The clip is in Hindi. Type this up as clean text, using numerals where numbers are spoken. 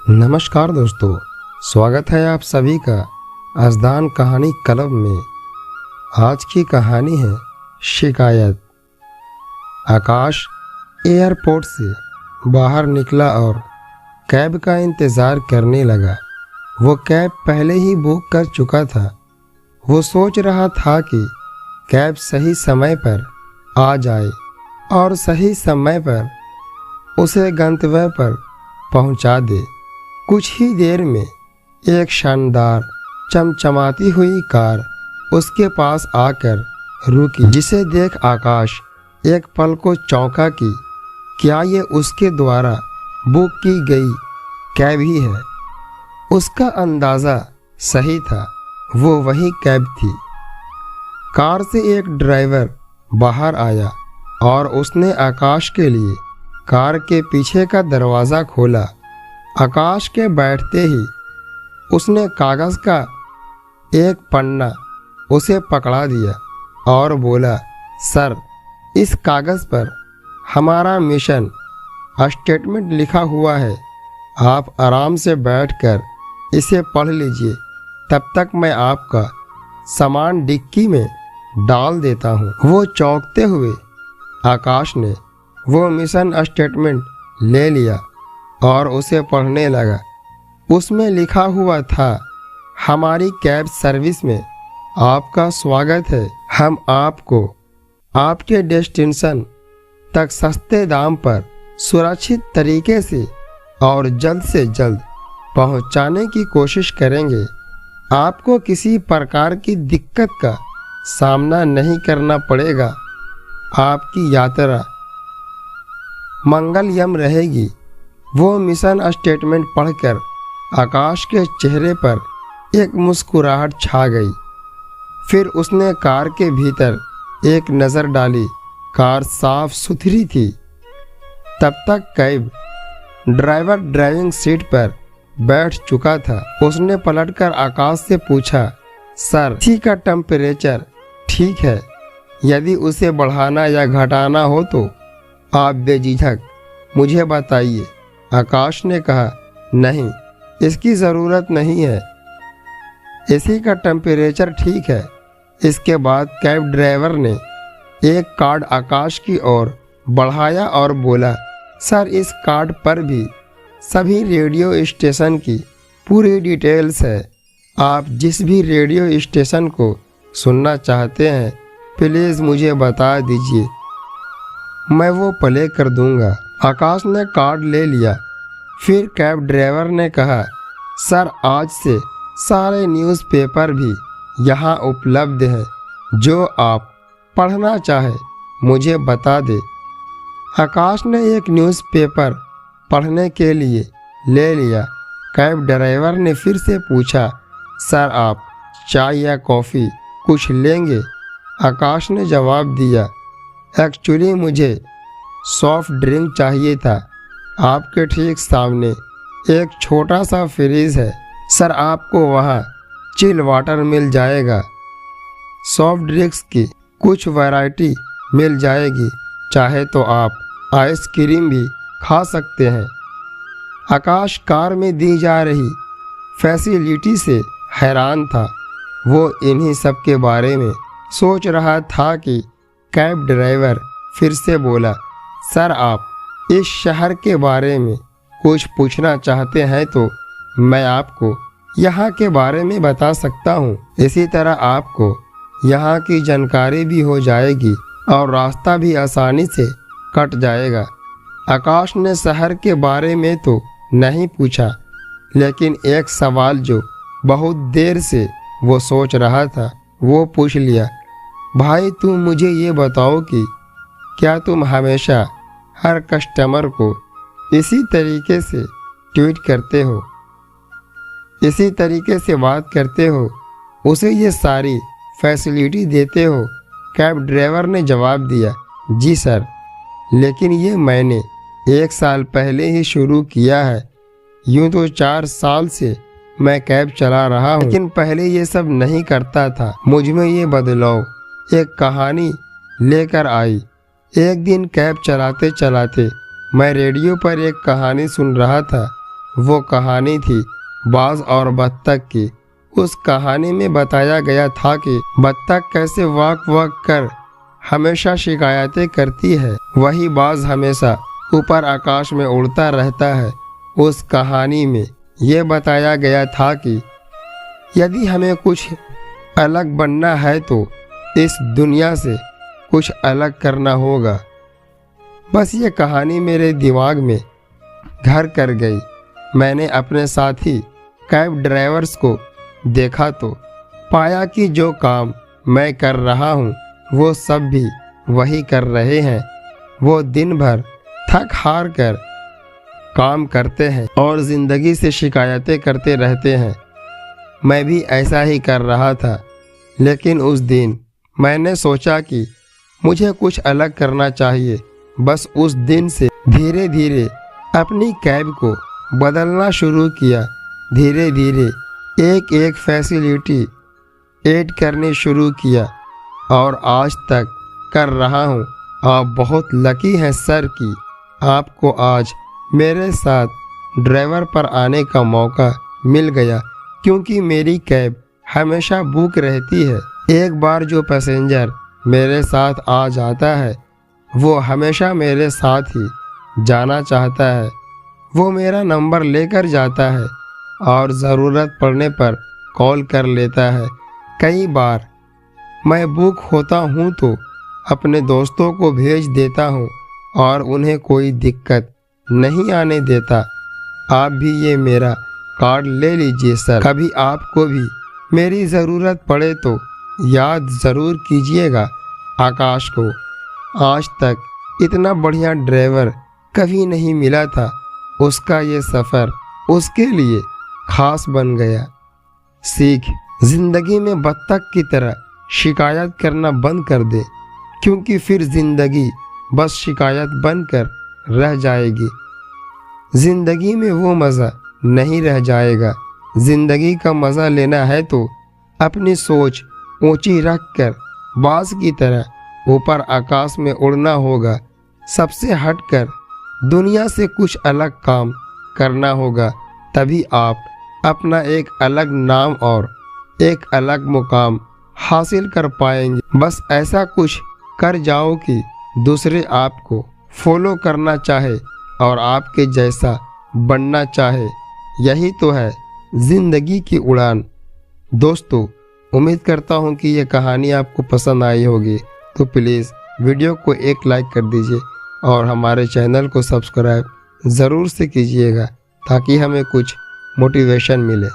नमस्कार दोस्तों, स्वागत है आप सभी का अज़दान कहानी क्लब में। आज की कहानी है शिकायत। आकाश एयरपोर्ट से बाहर निकला और कैब का इंतज़ार करने लगा। वो कैब पहले ही बुक कर चुका था। वो सोच रहा था कि कैब सही समय पर आ जाए और सही समय पर उसे गंतव्य पर पहुंचा दे। कुछ ही देर में एक शानदार चमचमाती हुई कार उसके पास आकर रुकी, जिसे देख आकाश एक पल को चौंका कि क्या ये उसके द्वारा बुक की गई कैब ही है। उसका अंदाज़ा सही था, वो वही कैब थी। कार से एक ड्राइवर बाहर आया और उसने आकाश के लिए कार के पीछे का दरवाज़ा खोला। आकाश के बैठते ही उसने कागज़ का एक पन्ना उसे पकड़ा दिया और बोला, सर, इस कागज़ पर हमारा मिशन स्टेटमेंट लिखा हुआ है। आप आराम से बैठकर इसे पढ़ लीजिए। तब तक मैं आपका सामान डिक्की में डाल देता हूँ। वो चौंकते हुए आकाश ने वो मिशन स्टेटमेंट ले लिया और उसे पढ़ने लगा। उसमें लिखा हुआ था, हमारी कैब सर्विस में आपका स्वागत है। हम आपको आपके डेस्टिनेशन तक सस्ते दाम पर सुरक्षित तरीके से और जल्द से जल्द पहुंचाने की कोशिश करेंगे। आपको किसी प्रकार की दिक्कत का सामना नहीं करना पड़ेगा। आपकी यात्रा मंगलमय रहेगी। वो मिशन स्टेटमेंट पढ़कर आकाश के चेहरे पर एक मुस्कुराहट छा गई। फिर उसने कार के भीतर एक नज़र डाली। कार साफ सुथरी थी। तब तक कैब ड्राइवर ड्राइविंग सीट पर बैठ चुका था। उसने पलटकर आकाश से पूछा, सर, इसी का टेम्परेचर ठीक है? यदि उसे बढ़ाना या घटाना हो तो आप बेझिझक मुझे बताइए। आकाश ने कहा, नहीं, इसकी ज़रूरत नहीं है, इसी का टेम्परेचर ठीक है। इसके बाद कैब ड्राइवर ने एक कार्ड आकाश की ओर बढ़ाया और बोला, सर, इस कार्ड पर भी सभी रेडियो स्टेशन की पूरी डिटेल्स है। आप जिस भी रेडियो स्टेशन को सुनना चाहते हैं, प्लीज़ मुझे बता दीजिए, मैं वो प्ले कर दूंगा। आकाश ने कार्ड ले लिया। फिर कैब ड्राइवर ने कहा, सर, आज से सारे न्यूज़पेपर भी यहाँ उपलब्ध हैं। जो आप पढ़ना चाहे मुझे बता दे। आकाश ने एक न्यूज़पेपर पढ़ने के लिए ले लिया। कैब ड्राइवर ने फिर से पूछा, सर, आप चाय या कॉफ़ी कुछ लेंगे? आकाश ने जवाब दिया, एक्चुअली मुझे सॉफ्ट ड्रिंक चाहिए था। आपके ठीक सामने एक छोटा सा फ्रिज है, सर, आपको वहाँ चिल वाटर मिल जाएगा। सॉफ्ट ड्रिंक्स की कुछ वैरायटी मिल जाएगी। चाहे तो आप आइसक्रीम भी खा सकते हैं। आकाश कार में दी जा रही फैसिलिटी से हैरान था। वो इन्हीं सब के बारे में सोच रहा था कि कैब ड्राइवर फिर से बोला, सर, आप इस शहर के बारे में कुछ पूछना चाहते हैं तो मैं आपको यहाँ के बारे में बता सकता हूँ। इसी तरह आपको यहाँ की जानकारी भी हो जाएगी और रास्ता भी आसानी से कट जाएगा। आकाश ने शहर के बारे में तो नहीं पूछा, लेकिन एक सवाल जो बहुत देर से वो सोच रहा था वो पूछ लिया, भाई, तुम मुझे ये बताओ कि क्या तुम हमेशा हर कस्टमर को इसी तरीके से ट्रीट करते हो, इसी तरीके से बात करते हो, उसे ये सारी फैसिलिटी देते हो? कैब ड्राइवर ने जवाब दिया, जी सर, लेकिन ये मैंने 1 साल पहले ही शुरू किया है। यूँ तो 4 साल से मैं कैब चला रहा हूँ, लेकिन पहले ये सब नहीं करता था। मुझ में ये बदलाव एक कहानी लेकर आई। एक दिन कैब चलाते चलाते मैं रेडियो पर एक कहानी सुन रहा था। वो कहानी थी बाज और बत्तख की। उस कहानी में बताया गया था कि बत्तख कैसे वाक वाक कर हमेशा शिकायतें करती है, वही बाज हमेशा ऊपर आकाश में उड़ता रहता है। उस कहानी में ये बताया गया था कि यदि हमें कुछ अलग बनना है तो इस दुनिया से कुछ अलग करना होगा। बस ये कहानी मेरे दिमाग में घर कर गई। मैंने अपने साथी कैब ड्राइवर्स को देखा तो पाया कि जो काम मैं कर रहा हूँ वो सब भी वही कर रहे हैं। वो दिन भर थक हार कर काम करते हैं और ज़िंदगी से शिकायतें करते रहते हैं। मैं भी ऐसा ही कर रहा था, लेकिन उस दिन मैंने सोचा कि मुझे कुछ अलग करना चाहिए। बस उस दिन से धीरे धीरे अपनी कैब को बदलना शुरू किया। धीरे धीरे एक एक फैसिलिटी ऐड करनी शुरू किया और आज तक कर रहा हूँ। आप बहुत लकी हैं सर कि आपको आज मेरे साथ ड्राइवर पर आने का मौका मिल गया, क्योंकि मेरी कैब हमेशा बुक रहती है। एक बार जो पैसेंजर मेरे साथ आ जाता है वो हमेशा मेरे साथ ही जाना चाहता है। वो मेरा नंबर लेकर जाता है और ज़रूरत पड़ने पर कॉल कर लेता है। कई बार मैं बुक होता हूँ तो अपने दोस्तों को भेज देता हूँ और उन्हें कोई दिक्कत नहीं आने देता। आप भी ये मेरा कार्ड ले लीजिए सर। कभी आपको भी मेरी ज़रूरत पड़े तो याद ज़रूर कीजिएगा आकाश को। आज तक इतना बढ़िया ड्राइवर कभी नहीं मिला था। उसका ये सफ़र उसके लिए खास बन गया। सीख, ज़िंदगी में बत्तख की तरह शिकायत करना बंद कर दे, क्योंकि फिर ज़िंदगी बस शिकायत बनकर रह जाएगी। ज़िंदगी में वो मज़ा नहीं रह जाएगा। ज़िंदगी का मज़ा लेना है तो अपनी सोच ऊंची रखकर बाज की तरह ऊपर आकाश में उड़ना होगा। सबसे हटकर दुनिया से कुछ अलग काम करना होगा। तभी आप अपना एक अलग नाम और एक अलग मुकाम हासिल कर पाएंगे। बस ऐसा कुछ कर जाओ कि दूसरे आपको फॉलो करना चाहे और आपके जैसा बनना चाहे। यही तो है ज़िंदगी की उड़ान। दोस्तों, उम्मीद करता हूँ कि ये कहानी आपको पसंद आई होगी, तो प्लीज़ वीडियो को एक लाइक कर दीजिए और हमारे चैनल को सब्सक्राइब ज़रूर से कीजिएगा, ताकि हमें कुछ मोटिवेशन मिले।